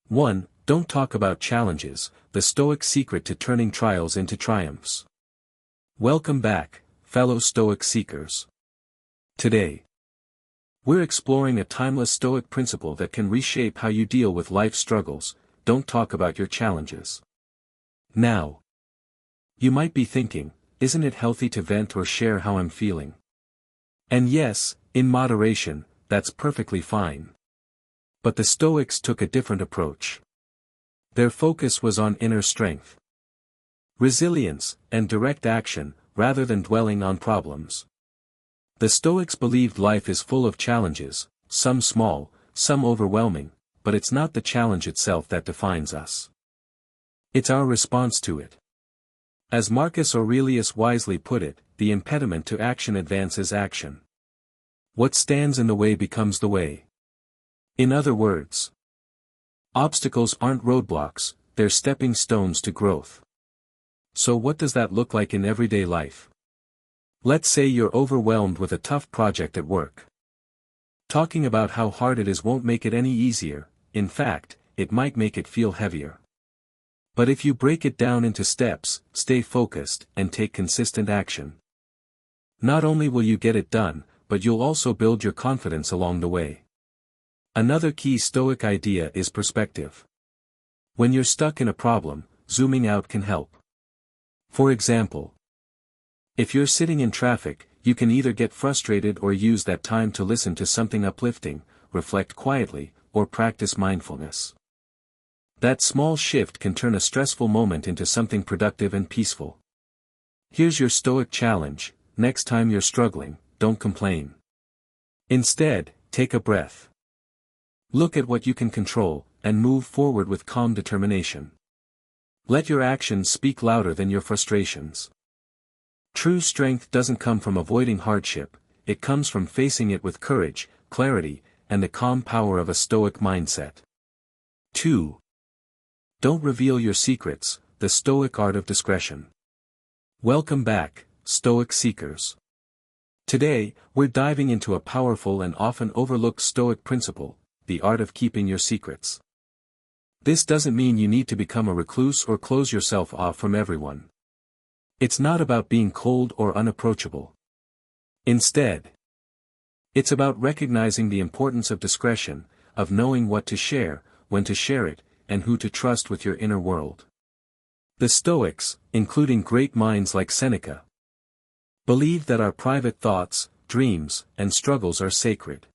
1. Don't talk about challenges, the Stoic secret to turning trials into triumphs. Welcome back, fellow Stoic seekers. Today, we're exploring a timeless Stoic principle that can reshape how you deal with life's struggles. Don't talk about your challenges. Now, you might be thinking, isn't it healthy to vent or share how I'm feeling? And yes, in moderation, that's perfectly fine. But the Stoics took a different approach. Their focus was on inner strength, resilience, and direct action, rather than dwelling on problems. The Stoics believed life is full of challenges, some small, some overwhelming, but it's not the challenge itself that defines us. It's our response to it. As Marcus Aurelius wisely put it, the impediment to action advances action. What stands in the way becomes the way. In other words, obstacles aren't roadblocks, they're stepping stones to growth. So what does that look like in everyday life? Let's say you're overwhelmed with a tough project at work. Talking about how hard it is won't make it any easier, in fact, it might make it feel heavier. But if you break it down into steps, stay focused, and take consistent action, not only will you get it done, but you'll also build your confidence along the way. Another key Stoic idea is perspective. When you're stuck in a problem, zooming out can help. For example, if you're sitting in traffic, you can either get frustrated or use that time to listen to something uplifting, reflect quietly, or practice mindfulness. That small shift can turn a stressful moment into something productive and peaceful. Here's your Stoic challenge: next time you're struggling, don't complain. Instead, take a breath. Look at what you can control, and move forward with calm determination. Let your actions speak louder than your frustrations. True strength doesn't come from avoiding hardship, it comes from facing it with courage, clarity, and the calm power of a Stoic mindset. 2. Don't reveal your secrets, the Stoic art of discretion. Welcome back, Stoic seekers. Today, we're diving into a powerful and often overlooked Stoic principle: the art of keeping your secrets. This doesn't mean you need to become a recluse or close yourself off from everyone. It's not about being cold or unapproachable. Instead, it's about recognizing the importance of discretion, of knowing what to share, when to share it, and who to trust with your inner world. The Stoics, including great minds like Seneca, believed that our private thoughts, dreams, and struggles are sacred.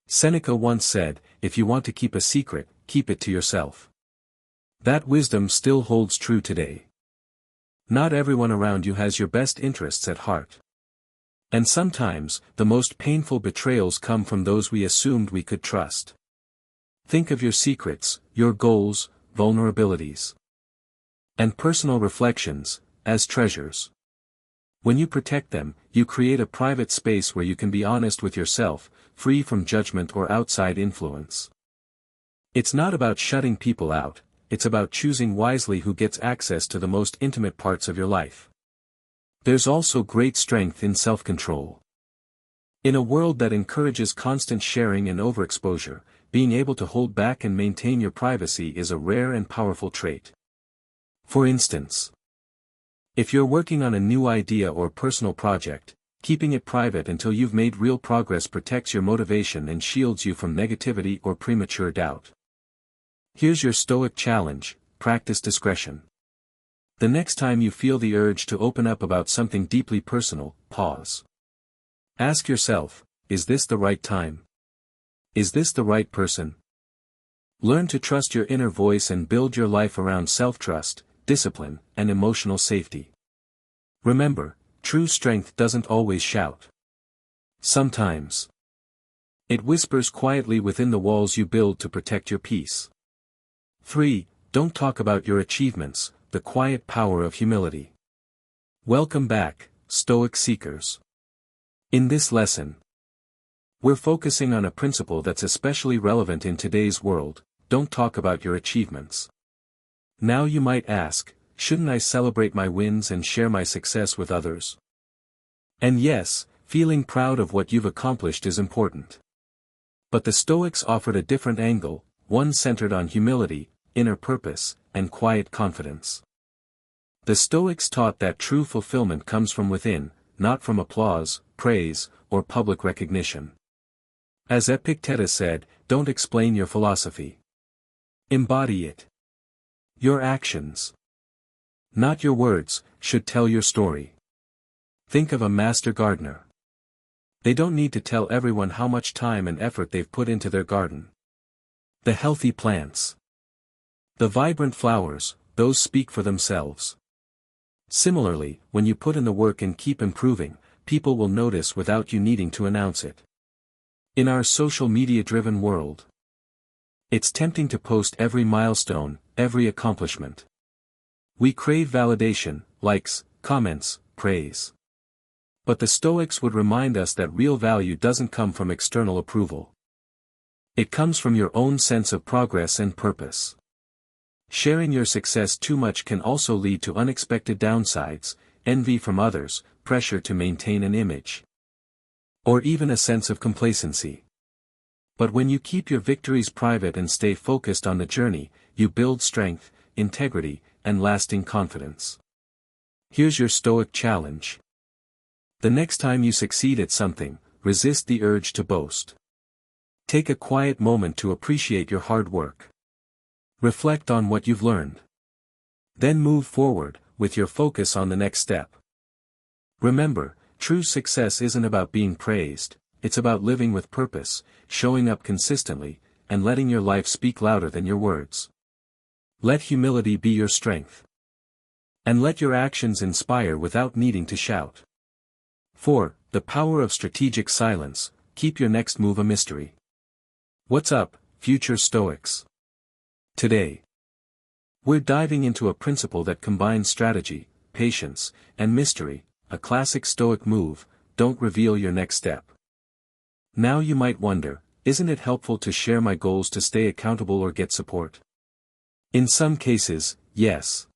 Seneca once said, "If you want to keep a secret, keep it to yourself." That wisdom still holds true today. Not everyone around you has your best interests at heart. And sometimes, the most painful betrayals come from those we assumed we could trust. Think of your secrets, your goals, vulnerabilities, and personal reflections, as treasures. When you protect them, you create a private space where you can be honest with yourself, free from judgment or outside influence. It's not about shutting people out, it's about choosing wisely who gets access to the most intimate parts of your life. There's also great strength in self-control. In a world that encourages constant sharing and overexposure, being able to hold back and maintain your privacy is a rare and powerful trait. For instance, if you're working on a new idea or personal project, keeping it private until you've made real progress protects your motivation and shields you from negativity or premature doubt. Here's your Stoic challenge: practice discretion. The next time you feel the urge to open up about something deeply personal, pause. Ask yourself, is this the right time? Is this the right person? Learn to trust your inner voice and build your life around self-trust, discipline, and emotional safety. Remember, true strength doesn't always shout. Sometimes it whispers quietly within the walls you build to protect your peace. 3. Don't talk about your achievements, the quiet power of humility. Welcome back, Stoic seekers. In this lesson, we're focusing on a principle that's especially relevant in today's world: don't talk about your achievements. Now you might ask, shouldn't I celebrate my wins and share my success with others? And yes, feeling proud of what you've accomplished is important. But the Stoics offered a different angle: one centered on humility, inner purpose, and quiet confidence. The Stoics taught that true fulfillment comes from within, not from applause, praise, or public recognition. As Epictetus said, don't explain your philosophy. Embody it. Your actions, not your words, should tell your story. Think of a master gardener. They don't need to tell everyone how much time and effort they've put into their garden. The healthy plants, the vibrant flowers, those speak for themselves. Similarly, when you put in the work and keep improving, people will notice without you needing to announce it. In our social media-driven world, it's tempting to post every milestone, every accomplishment. We crave validation, likes, comments, praise. But the Stoics would remind us that real value doesn't come from external approval. It comes from your own sense of progress and purpose. Sharing your success too much can also lead to unexpected downsides, envy from others, pressure to maintain an image, or even a sense of complacency. But when you keep your victories private and stay focused on the journey, you build strength, integrity, and lasting confidence. Here's your Stoic challenge. The next time you succeed at something, resist the urge to boast. Take a quiet moment to appreciate your hard work. Reflect on what you've learned. Then move forward, with your focus on the next step. Remember, true success isn't about being praised, it's about living with purpose, showing up consistently, and letting your life speak louder than your words. Let humility be your strength. And let your actions inspire without needing to shout. 4. The power of strategic silence. Keep your next move a mystery. What's up, future Stoics? Today, we're diving into a principle that combines strategy, patience, and mystery, a classic Stoic move. Don't reveal your next step. Now you might wonder, isn't it helpful to share my goals to stay accountable or get support? In some cases, yes.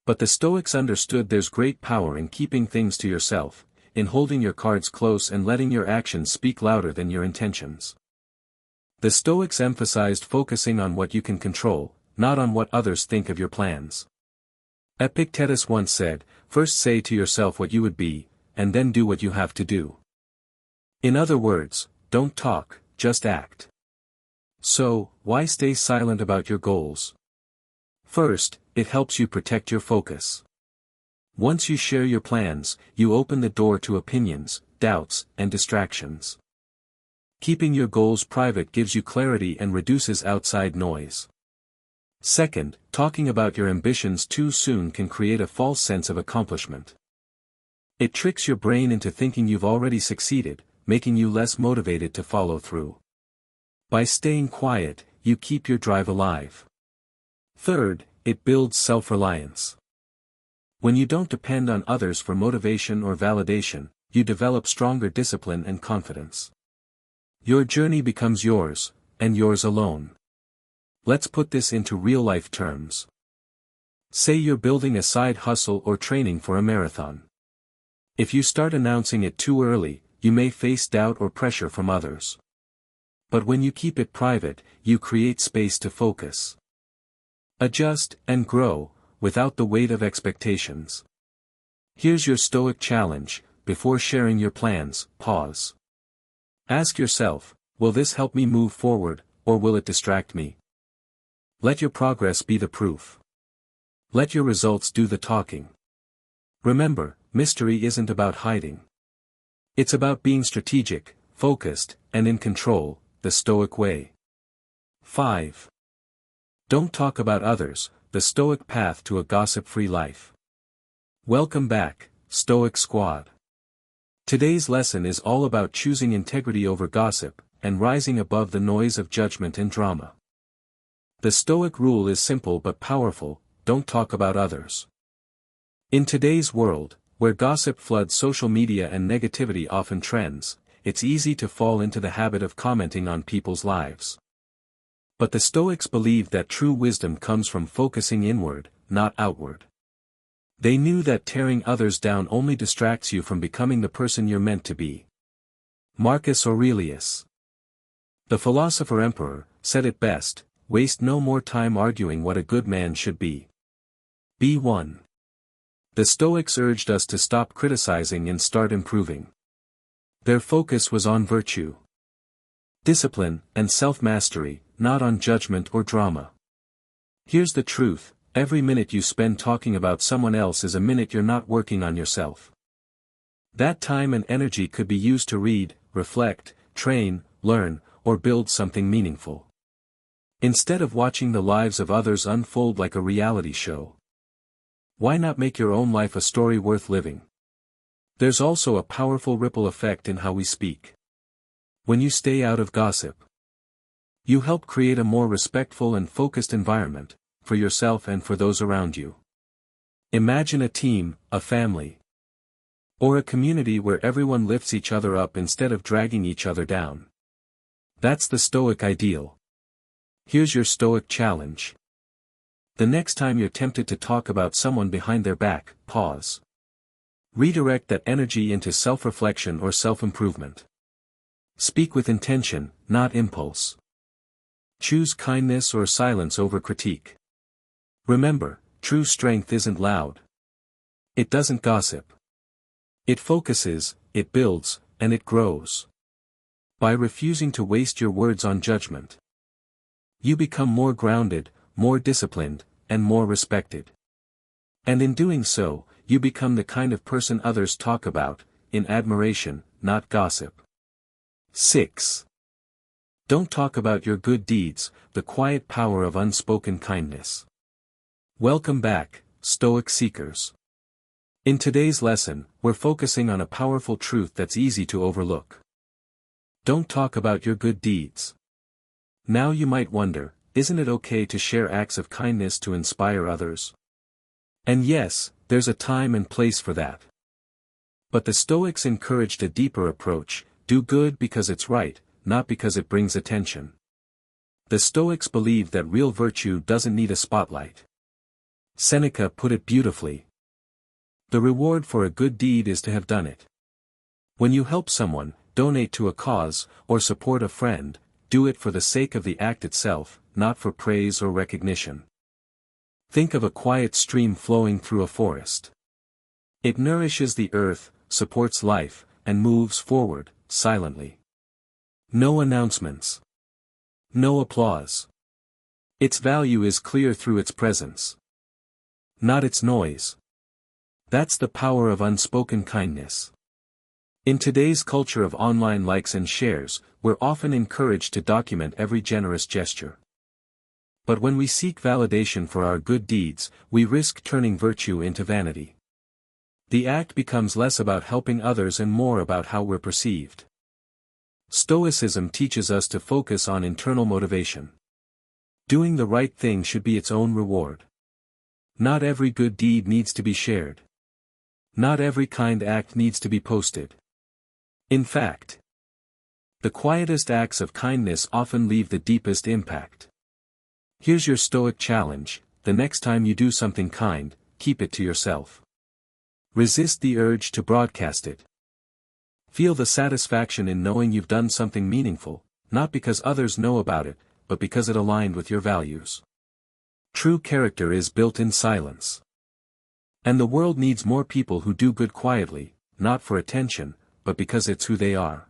But the Stoics understood there's great power in keeping things to yourself, in holding your cards close and letting your actions speak louder than your intentions. The Stoics emphasized focusing on what you can control, not on what others think of your plans. Epictetus once said, first say to yourself what you would be, and then do what you have to do. In other words, don't talk, just act. So, why stay silent about your goals? First, it helps you protect your focus. Once you share your plans, you open the door to opinions, doubts, and distractions. Keeping your goals private gives you clarity and reduces outside noise. Second, talking about your ambitions too soon can create a false sense of accomplishment. It tricks your brain into thinking you've already succeeded, making you less motivated to follow through. By staying quiet, you keep your drive alive. Third, it builds self-reliance. When you don't depend on others for motivation or validation, you develop stronger discipline and confidence. Your journey becomes yours, and yours alone. Let's put this into real-life terms. Say you're building a side hustle or training for a marathon. If you start announcing it too early, you may face doubt or pressure from others. But when you keep it private, you create space to focus, adjust, and grow, without the weight of expectations. Here's your Stoic challenge. Before sharing your plans, pause. Ask yourself, will this help me move forward, or will it distract me? Let your progress be the proof. Let your results do the talking. Remember, mystery isn't about hiding. It's about being strategic, focused, and in control, the Stoic way. 5. Don't talk about others, the Stoic path to a gossip-free life. Welcome back, Stoic Squad. Today's lesson is all about choosing integrity over gossip, and rising above the noise of judgment and drama. The Stoic rule is simple but powerful: don't talk about others. In today's world, where gossip floods social media and negativity often trends, it's easy to fall into the habit of commenting on people's lives. But the Stoics believed that true wisdom comes from focusing inward, not outward. They knew that tearing others down only distracts you from becoming the person you're meant to be. Marcus Aurelius, the philosopher emperor, said it best: waste no more time arguing what a good man should be. B1. The Stoics urged us to stop criticizing and start improving. Their focus was on virtue, discipline, and self-mastery, not on judgment or drama. Here's the truth: every minute you spend talking about someone else is a minute you're not working on yourself. That time and energy could be used to read, reflect, train, learn, or build something meaningful. Instead of watching the lives of others unfold like a reality show, why not make your own life a story worth living? There's also a powerful ripple effect in how we speak. When you stay out of gossip, you help create a more respectful and focused environment, for yourself and for those around you. Imagine a team, a family, or a community where everyone lifts each other up instead of dragging each other down. That's the Stoic ideal. Here's your Stoic challenge. The next time you're tempted to talk about someone behind their back, pause. Redirect that energy into self-reflection or self-improvement. Speak with intention, not impulse. Choose kindness or silence over critique. Remember, true strength isn't loud. It doesn't gossip. It focuses, it builds, and it grows. By refusing to waste your words on judgment, you become more grounded, more disciplined, and more respected. And in doing so, you become the kind of person others talk about, in admiration, not gossip. 6. Don't talk about your good deeds, the quiet power of unspoken kindness. Welcome back, Stoic seekers. In today's lesson, we're focusing on a powerful truth that's easy to overlook. Don't talk about your good deeds. Now you might wonder, isn't it okay to share acts of kindness to inspire others? And yes, there's a time and place for that. But the Stoics encouraged a deeper approach: do good because it's right, not because it brings attention. The Stoics believed that real virtue doesn't need a spotlight. Seneca put it beautifully. The reward for a good deed is to have done it. When you help someone, donate to a cause, or support a friend, do it for the sake of the act itself, not for praise or recognition. Think of a quiet stream flowing through a forest. It nourishes the earth, supports life, and moves forward, silently. No announcements. No applause. Its value is clear through its presence, not its noise. That's the power of unspoken kindness. In today's culture of online likes and shares, we're often encouraged to document every generous gesture. But when we seek validation for our good deeds, we risk turning virtue into vanity. The act becomes less about helping others and more about how we're perceived. Stoicism teaches us to focus on internal motivation. Doing the right thing should be its own reward. Not every good deed needs to be shared. Not every kind act needs to be posted. In fact, the quietest acts of kindness often leave the deepest impact. Here's your Stoic challenge: the next time you do something kind, keep it to yourself. Resist the urge to broadcast it. Feel the satisfaction in knowing you've done something meaningful, not because others know about it, but because it aligned with your values. True character is built in silence. And the world needs more people who do good quietly, not for attention, but because it's who they are.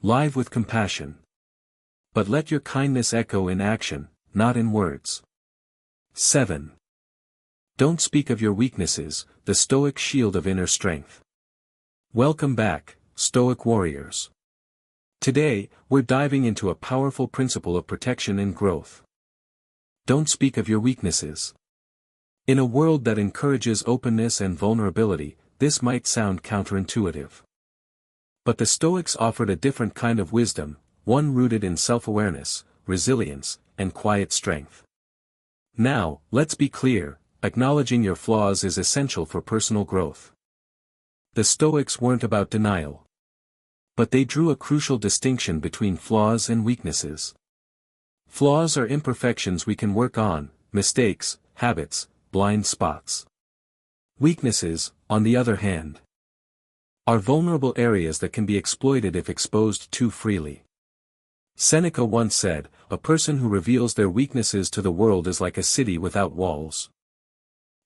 Live with compassion. But let your kindness echo in action, not in words. 7. Don't speak of your weaknesses, the Stoic shield of inner strength. Welcome back, Stoic warriors. Today, we're diving into a powerful principle of protection and growth. Don't speak of your weaknesses. In a world that encourages openness and vulnerability, this might sound counterintuitive. But the Stoics offered a different kind of wisdom, one rooted in self-awareness, resilience, and quiet strength. Now, let's be clear, acknowledging your flaws is essential for personal growth. The Stoics weren't about denial. But they drew a crucial distinction between flaws and weaknesses. Flaws are imperfections we can work on, mistakes, habits, blind spots. Weaknesses, on the other hand, are vulnerable areas that can be exploited if exposed too freely. Seneca once said, "A person who reveals their weaknesses to the world is like a city without walls."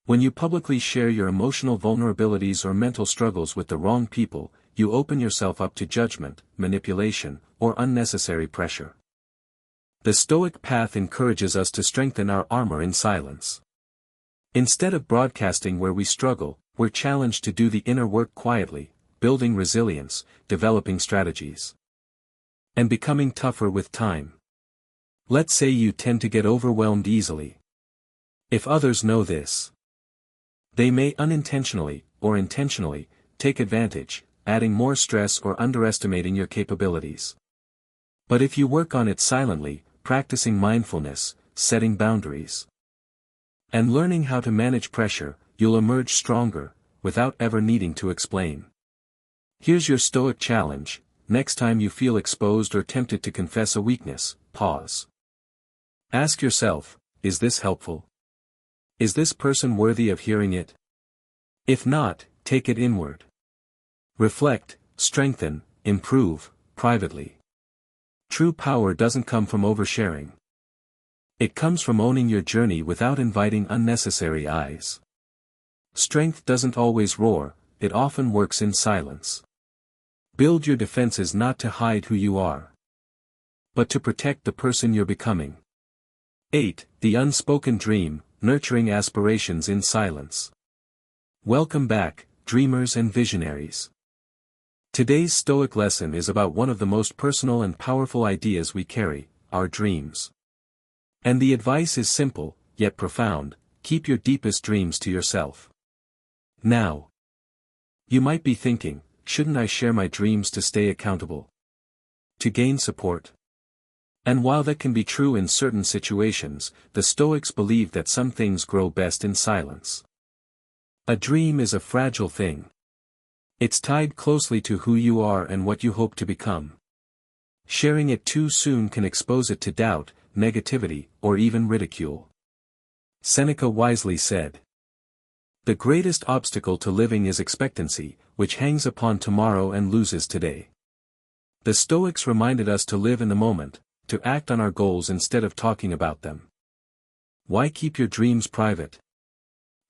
When you publicly share your emotional vulnerabilities or mental struggles with the wrong people, you open yourself up to judgment, manipulation, or unnecessary pressure. The Stoic path encourages us to strengthen our armor in silence. Instead of broadcasting where we struggle, we're challenged to do the inner work quietly, building resilience, developing strategies, and becoming tougher with time. Let's say you tend to get overwhelmed easily. If others know this, they may unintentionally, or intentionally, take advantage, adding more stress or underestimating your capabilities. But if you work on it silently, practicing mindfulness, setting boundaries, and learning how to manage pressure, you'll emerge stronger, without ever needing to explain. Here's your Stoic challenge: next time you feel exposed or tempted to confess a weakness, pause. Ask yourself, is this helpful? Is this person worthy of hearing it? If not, take it inward. Reflect, strengthen, improve, privately. True power doesn't come from oversharing. It comes from owning your journey without inviting unnecessary eyes. Strength doesn't always roar, it often works in silence. Build your defenses not to hide who you are, but to protect the person you're becoming. 8. The unspoken dream, nurturing aspirations in silence. Welcome back, dreamers and visionaries. Today's Stoic lesson is about one of the most personal and powerful ideas we carry, our dreams. And the advice is simple, yet profound: keep your deepest dreams to yourself. Now, you might be thinking, shouldn't I share my dreams to stay accountable? To gain support? And while that can be true in certain situations, the Stoics believe that some things grow best in silence. A dream is a fragile thing. It's tied closely to who you are and what you hope to become. Sharing it too soon can expose it to doubt, negativity, or even ridicule. Seneca wisely said, "The greatest obstacle to living is expectancy, which hangs upon tomorrow and loses today." The Stoics reminded us to live in the moment, to act on our goals instead of talking about them. Why keep your dreams private?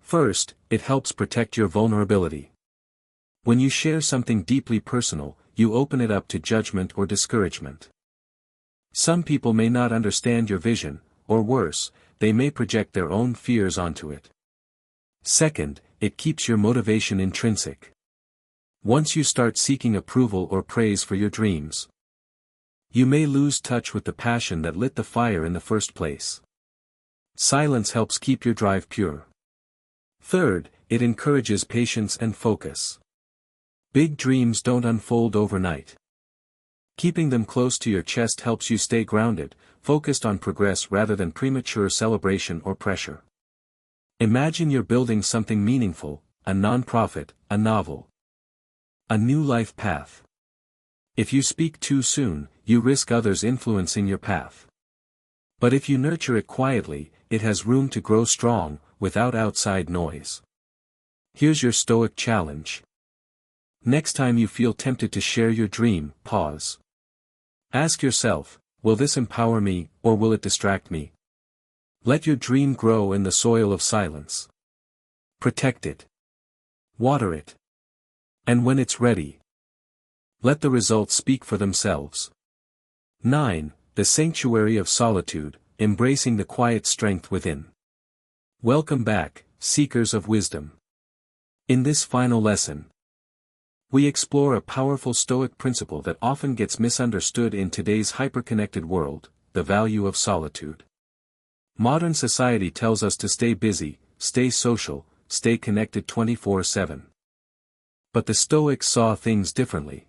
First, it helps protect your vulnerability. When you share something deeply personal, you open it up to judgment or discouragement. Some people may not understand your vision, or worse, they may project their own fears onto it. Second, it keeps your motivation intrinsic. Once you start seeking approval or praise for your dreams, you may lose touch with the passion that lit the fire in the first place. Silence helps keep your drive pure. Third, it encourages patience and focus. Big dreams don't unfold overnight. Keeping them close to your chest helps you stay grounded, focused on progress rather than premature celebration or pressure. Imagine you're building something meaningful: a nonprofit, a novel, a new life path. If you speak too soon, you risk others influencing your path. But if you nurture it quietly, it has room to grow strong, without outside noise. Here's your Stoic challenge. Next time you feel tempted to share your dream, pause. Ask yourself, will this empower me, or will it distract me? Let your dream grow in the soil of silence. Protect it. Water it. And when it's ready, let the results speak for themselves. 9. The sanctuary of solitude, embracing the quiet strength within. Welcome back, seekers of wisdom. In this final lesson, we explore a powerful Stoic principle that often gets misunderstood in today's hyper-connected world: the value of solitude. Modern society tells us to stay busy, stay social, stay connected 24/7. But the Stoics saw things differently.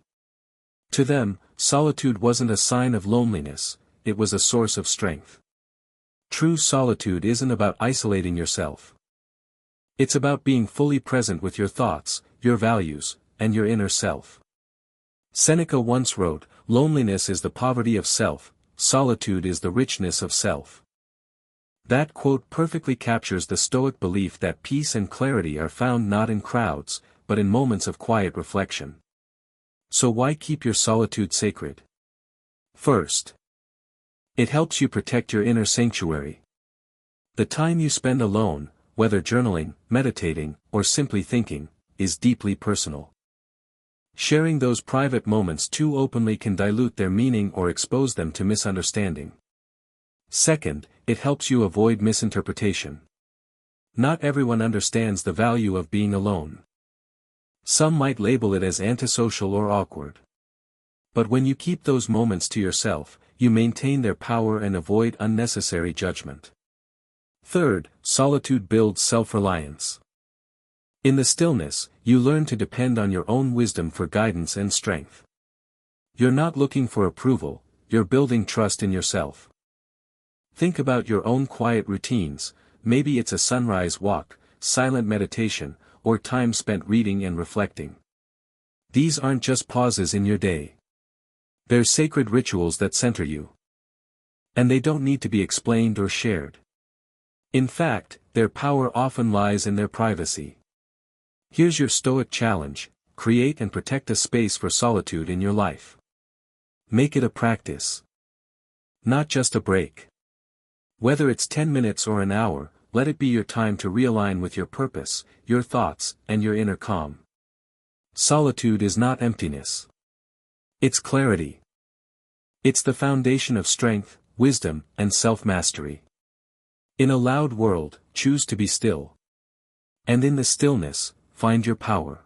To them, solitude wasn't a sign of loneliness, it was a source of strength. True solitude isn't about isolating yourself. It's about being fully present with your thoughts, your values, and your inner self. Seneca once wrote, "Loneliness is the poverty of self, solitude is the richness of self." That quote perfectly captures the Stoic belief that peace and clarity are found not in crowds, but in moments of quiet reflection. So why keep your solitude sacred? First, It helps you protect your inner sanctuary. The time you spend alone, whether journaling, meditating, or simply thinking, is deeply personal. Sharing those private moments too openly can dilute their meaning or expose them to misunderstanding. Second, it helps you avoid misinterpretation. Not everyone understands the value of being alone. Some might label it as antisocial or awkward. But when you keep those moments to yourself, you maintain their power and avoid unnecessary judgment. Third, solitude builds self-reliance. In the stillness, you learn to depend on your own wisdom for guidance and strength. You're not looking for approval, you're building trust in yourself. Think about your own quiet routines. Maybe it's a sunrise walk, silent meditation, or time spent reading and reflecting. These aren't just pauses in your day. They're sacred rituals that center you. And they don't need to be explained or shared. In fact, their power often lies in their privacy. Here's your Stoic challenge: create and protect a space for solitude in your life. Make it a practice. Not just a break. Whether it's 10 minutes or an hour, let it be your time to realign with your purpose, your thoughts, and your inner calm. Solitude is not emptiness. It's clarity. It's the foundation of strength, wisdom, and self-mastery. In a loud world, choose to be still. And in the stillness, find your power.